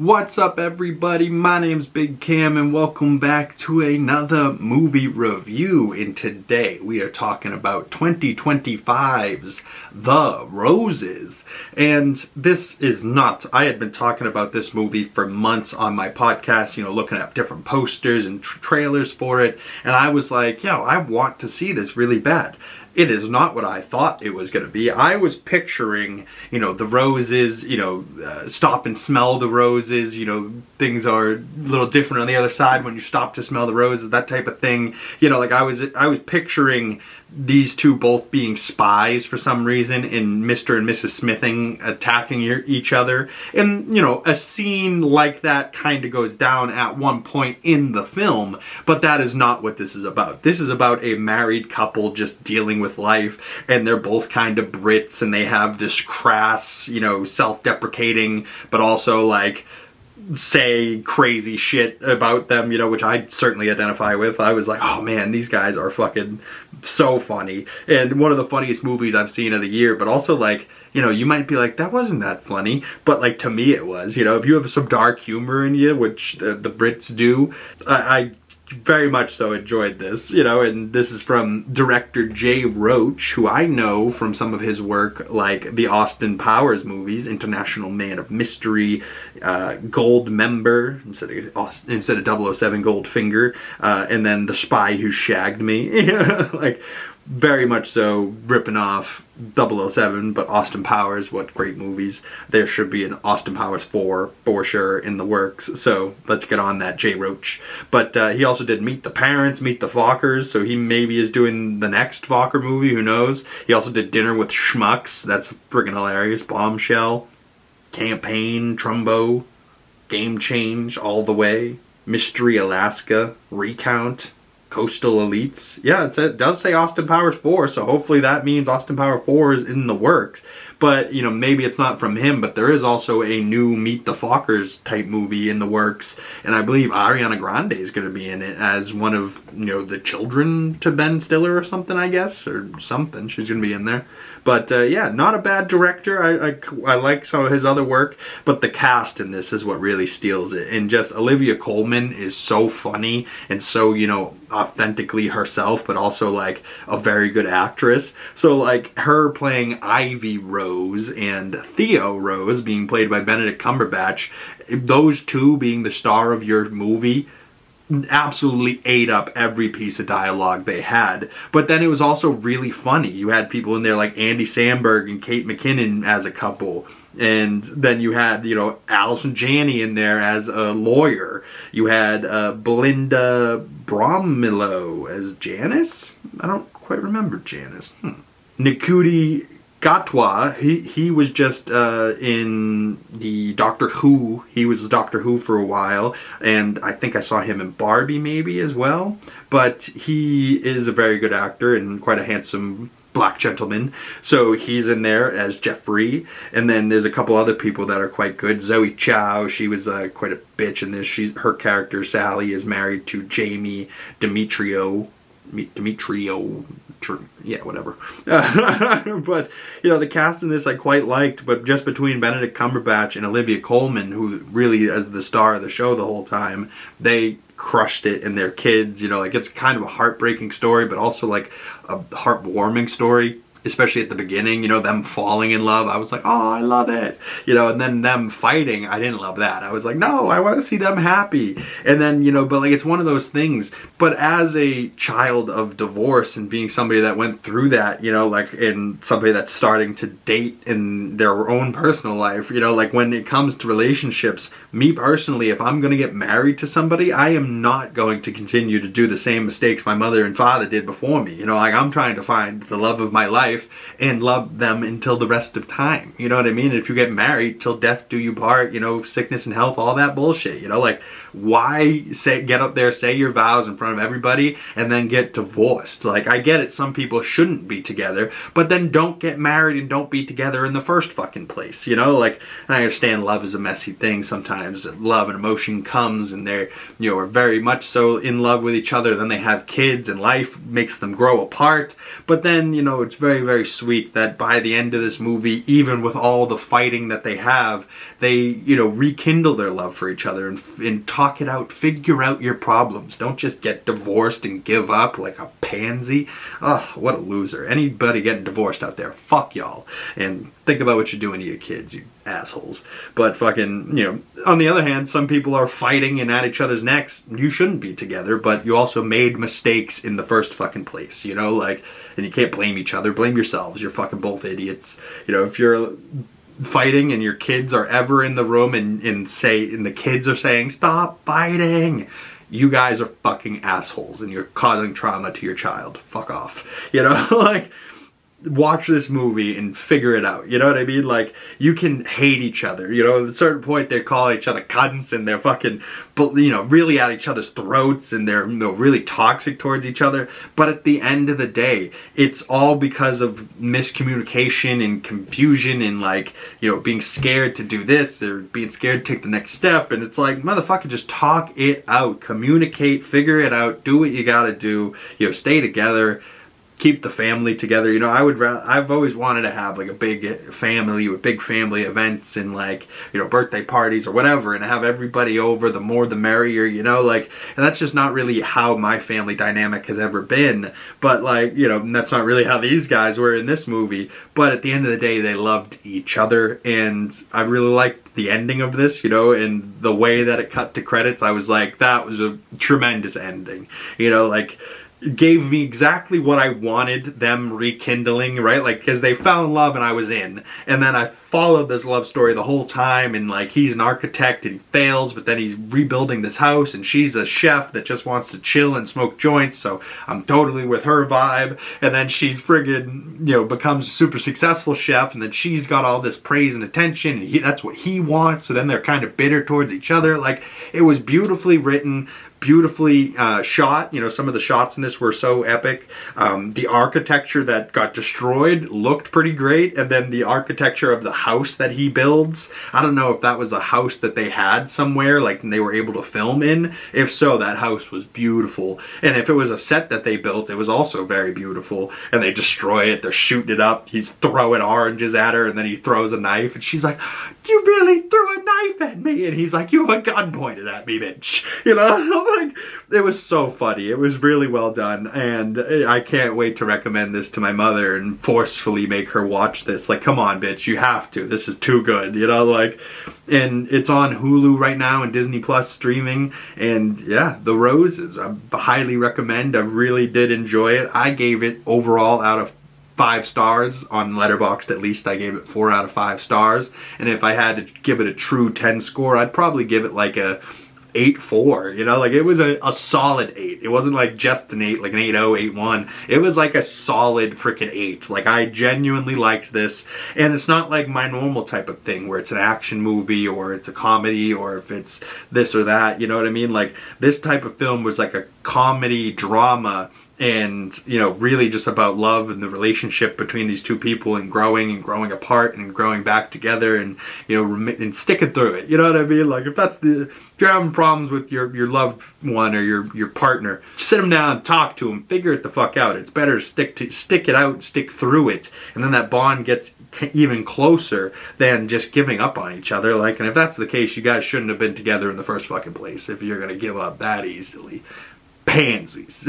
What's up everybody, my name's Big Cam and welcome back to another movie review. And today we are talking about 2025's The Roses. And this is not, I had been talking about this movie for months on my podcast, looking at different posters and trailers for it. And I was like, I want to see this really bad. It is not what I thought it was going to be. I was picturing, the roses, stop and smell the roses, things are a little different on the other side when you stop to smell the roses, that type of thing. I was picturing these two both being spies for some reason, and Mr. and Mrs. Smithing attacking each other. And, a scene like that kind of goes down at one point in the film, but that is not what this is about. This is about a married couple just dealing with life, and they're both kind of Brits, and they have this crass, self-deprecating, but also say crazy shit about them, which I certainly identify with. I was like, oh man, these guys are fucking so funny. And one of the funniest movies I've seen of the year, but also you might be like, that wasn't that funny, but to me it was. If you have some dark humor in you, which the Brits do, I very much so enjoyed this, and this is from director Roach, who I know from some of his work like the Austin Powers movies, International Man of Mystery, Gold Member, instead of 007 Goldfinger, and then The Spy Who Shagged Me. Very much so ripping off 007, but Austin Powers, what great movies. There should be an Austin Powers 4 for sure in the works, so let's get on that, Roach. But he also did Meet the Parents, Meet the Fockers, so he maybe is doing the next Focker movie, who knows. He also did Dinner with Schmucks, that's friggin' hilarious. Bombshell, Campaign, Trumbo, Game Change, All the Way, Mystery Alaska, Recount, Coastal Elites. Yeah, it does say Austin Powers 4, so hopefully that means Austin Powers 4 is in the works. But, maybe it's not from him, but there is also a new Meet the Fockers type movie in the works, and I believe Ariana Grande is going to be in it as one of, the children to Ben Stiller or something, I guess, or something. She's going to be in there. But, yeah, not a bad director. I like some of his other work, but the cast in this is what really steals it. And just Olivia Colman is so funny and so, authentically herself, but also, a very good actress. So, her playing Ivy Rose and Theo Rose being played by Benedict Cumberbatch, those two being the star of your movie, absolutely ate up every piece of dialogue they had. But then it was also really funny. You had people in there like Andy Samberg and Kate McKinnon as a couple. And then you had, Alison Janney in there as a lawyer. You had Belinda Bromilo as Janice? I don't quite remember Janice. Nikuti Gatwa, he was just in the Doctor Who. He was Doctor Who for a while, and I think I saw him in Barbie maybe as well. But he is a very good actor and quite a handsome black gentleman. So he's in there as Jeffrey. And then there's a couple other people that are quite good. Zoe Chow, she was quite a bitch in this. Her character, Sally, is married to Jamie Demetrio, yeah, whatever. But, the cast in this I quite liked, but just between Benedict Cumberbatch and Olivia Colman, who really is the star of the show the whole time, they crushed it, and their kids, it's kind of a heartbreaking story, but also a heartwarming story. Especially at the beginning, them falling in love. I was like, oh, I love it. And then them fighting, I didn't love that. I was like, no, I want to see them happy. And then, but it's one of those things. But as a child of divorce and being somebody that went through that, and somebody that's starting to date in their own personal life, when it comes to relationships, me personally, if I'm going to get married to somebody, I am not going to continue to do the same mistakes my mother and father did before me. I'm trying to find the love of my life and love them until the rest of time. You know what I mean? If you get married, till death do you part, sickness and health, all that bullshit. Why get up there, say your vows in front of everybody, and then get divorced? I get it, some people shouldn't be together, but then don't get married and don't be together in the first fucking place, I understand love is a messy thing sometimes. Love and emotion comes, and they're, are very much so in love with each other, then they have kids, and life makes them grow apart, but then, it's very very, very sweet that by the end of this movie, even with all the fighting that they have, they, you know, rekindle their love for each other and talk it out, figure out your problems. Don't just get divorced and give up like a pansy. Oh, what a loser. Anybody getting divorced out there, fuck y'all. And think about what you're doing to your kids, you assholes. But fucking, you know, on the other hand, some people are fighting and at each other's necks. You shouldn't be together, but you also made mistakes in the first fucking place, you know, like, and you can't blame each other, blame yourselves. You're fucking both idiots. You know, if you're fighting and your kids are ever in the room and the kids are saying, stop fighting, you guys are fucking assholes and you're causing trauma to your child. Fuck off. You know, like, watch this movie and figure it out. You know what I mean? Like, you can hate each other. You know, at a certain point they call each other cunts and they're fucking, you know, really at each other's throats and they're, you know, really toxic towards each other. But at the end of the day, it's all because of miscommunication and confusion and, like, you know, being scared to do this or being scared to take the next step. And it's like, motherfucker, just talk it out, communicate, figure it out, do what you gotta do, you know, stay together. Keep the family together. You know, I've always wanted to have like a big family with big family events and, like, you know, birthday parties or whatever, and have everybody over. The more the merrier, you know, like, and that's just not really how my family dynamic has ever been. But, like, you know, that's not really how these guys were in this movie. But at the end of the day, they loved each other, and I really liked the ending of this, you know, and the way that it cut to credits. I was like, that was a tremendous ending, you know, like, gave me exactly what I wanted them rekindling, right? Like, because they fell in love and I was in. And then I followed this love story the whole time, and, like, he's an architect and he fails, but then he's rebuilding this house, and she's a chef that just wants to chill and smoke joints, so I'm totally with her vibe. And then she's friggin', you know, becomes a super successful chef, and then she's got all this praise and attention, and that's what he wants, so then they're kind of bitter towards each other. Like, it was beautifully written, beautifully shot. You know, some of the shots in this were so epic. The architecture that got destroyed looked pretty great, and then the architecture of the house that he builds, I don't know if that was a house that they had somewhere, like, and they were able to film in. If so, that house was beautiful. And if it was a set that they built, it was also very beautiful. And they destroy it, they're shooting it up, he's throwing oranges at her, and then he throws a knife, and she's like, you really threw a knife at me? And he's like, you have a gun pointed at me, bitch. You know? Like, it was so funny. It was really well done, and I can't wait to recommend this to my mother and forcefully make her watch this. Like, come on, bitch, you have to. This is too good, you know, like, and it's on Hulu right now and Disney Plus streaming, and yeah, The Roses, I highly recommend. I really did enjoy it. I gave it overall out of 5 stars on Letterboxd. At least I gave it 4 out of 5 stars, and if I had to give it a true 10 score, I'd probably give it like a 8.4, you know, like, it was a solid 8. It wasn't like just an 8, like an 8.0, 8.1. It was like a solid freaking 8. Like, I genuinely liked this, and it's not like my normal type of thing where it's an action movie or it's a comedy or if it's this or that, you know what I mean? Like, this type of film was like a comedy drama, and, you know, really just about love and the relationship between these two people, and growing apart and growing back together, and, you know, and sticking through it. You know what I mean? Like, if you're having problems with your loved one or your partner, sit them down, talk to them, figure it the fuck out. It's better to stick it out, stick through it, and then that bond gets even closer than just giving up on each other. Like, and if that's the case, you guys shouldn't have been together in the first fucking place if you're gonna give up that easily. Pansies.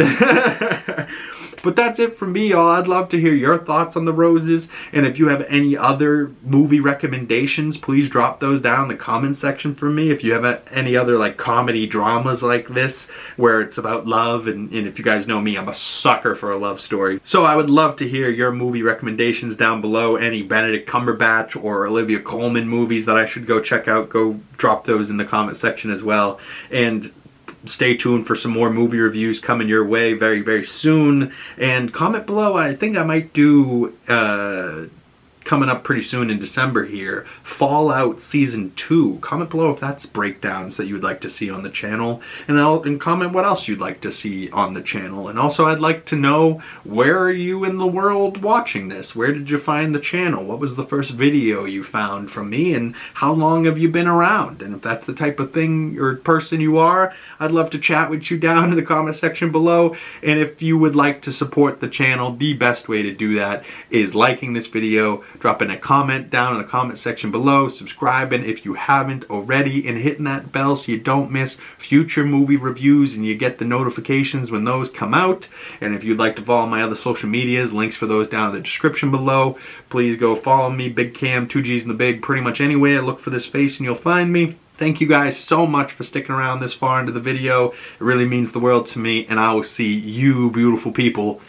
But that's it from me, y'all. I'd love to hear your thoughts on The Roses, and if you have any other movie recommendations, please drop those down in the comment section for me. If you have any other, like, comedy dramas like this where it's about love, and if you guys know me, I'm a sucker for a love story. So I would love to hear your movie recommendations down below. Any Benedict Cumberbatch or Olivia Colman movies that I should go check out, go drop those in the comment section as well. And stay tuned for some more movie reviews coming your way very, very soon. And comment below. I think I might do coming up pretty soon in December here, Fallout Season 2. Comment below if that's breakdowns that you would like to see on the channel, and comment what else you'd like to see on the channel. And also I'd like to know, where are you in the world watching this? Where did you find the channel? What was the first video you found from me, and how long have you been around? And if that's the type of thing or person you are, I'd love to chat with you down in the comment section below. And if you would like to support the channel, the best way to do that is liking this video, dropping a comment down in the comment section below, subscribing if you haven't already, and hitting that bell so you don't miss future movie reviews and you get the notifications when those come out. And if you'd like to follow my other social medias, links for those down in the description below. Please go follow me, Big Cam, 2G's in the Big, pretty much anywhere. Look for this face and you'll find me. Thank you guys so much for sticking around this far into the video. It really means the world to me, and I will see you beautiful people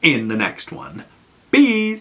in the next one. Peace!